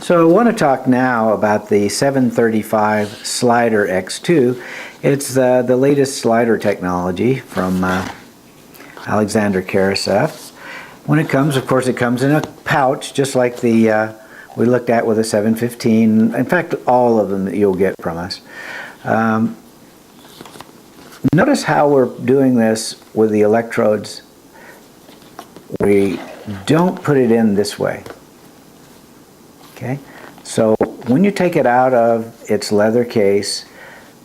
So I want to talk now about the 735 Slider X2. It's the latest slider technology from Alexander Karasev. When it comes, of course, it comes in a pouch, just like the we looked at with the 715. In fact, all of them that you'll get from us. Notice how we're doing this with the electrodes. We don't put it in this way. Okay, so when you take it out of its leather case,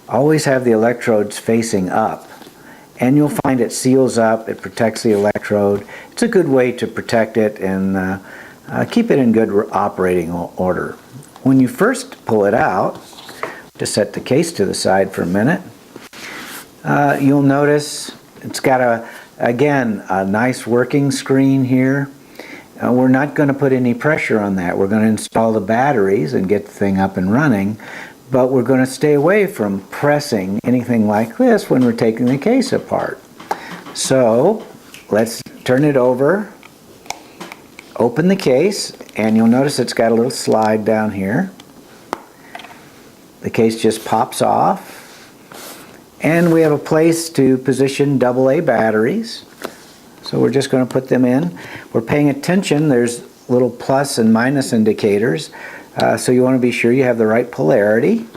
always have the electrodes facing up, and you'll find it seals up, it protects the electrode. It's a good way to protect it and keep it in good operating order. When you first pull it out, just set the case to the side for a minute, you'll notice it's got again a nice working screen here. We're not going to put any pressure on that. We're going to install the batteries and get the thing up and running, but we're going to stay away from pressing anything like this when we're taking the case apart. So let's turn it over, open the case, and you'll notice it's got a little slide down here. The case just pops off, and we have a place to position AA batteries. So we're just going to put them in. We're paying attention. There's little plus and minus indicators. So you want to be sure you have the right polarity.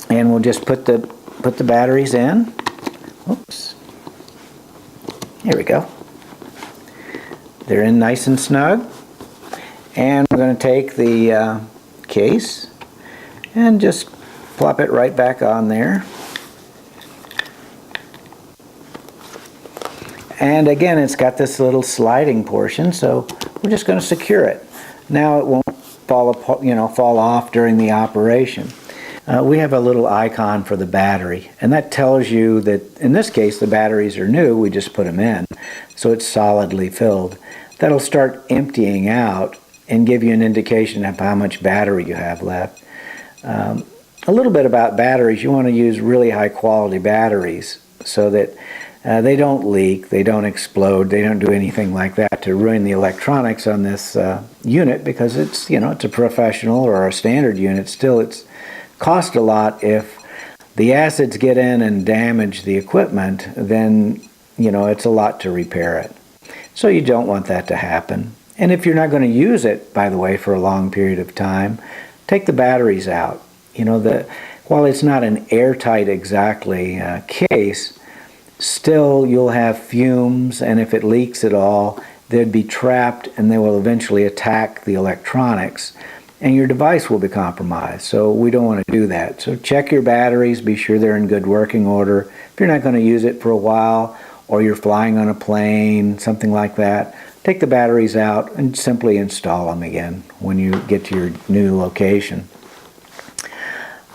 And we'll just put the batteries in. Oops. Here we go. They're in nice and snug. And we're going to take the case and just plop it right back on there. And again, it's got this little sliding portion, so we're just going to secure it. Now it won't fall off during the operation. We have a little icon for the battery, and that tells you that in this case the batteries are new. We just put them in, so it's solidly filled. That'll start emptying out and give you an indication of how much battery you have left. A little bit about batteries: you want to use really high quality batteries so that they don't leak, they don't explode, they don't do anything like that to ruin the electronics on this unit, because it's, it's a professional or a standard unit. Still, it's cost a lot. If the acids get in and damage the equipment, then it's a lot to repair it. So you don't want that to happen. And if you're not going to use it, by the way, for a long period of time, take the batteries out. While it's not an airtight exactly case, still you'll have fumes, and if it leaks at all, they'd be trapped and they will eventually attack the electronics, and your device will be compromised. So we don't want to do that. So check your batteries, be sure they're in good working order. If you're not going to use it for a while, or you're flying on a plane, something like that, take the batteries out and simply install them again when you get to your new location.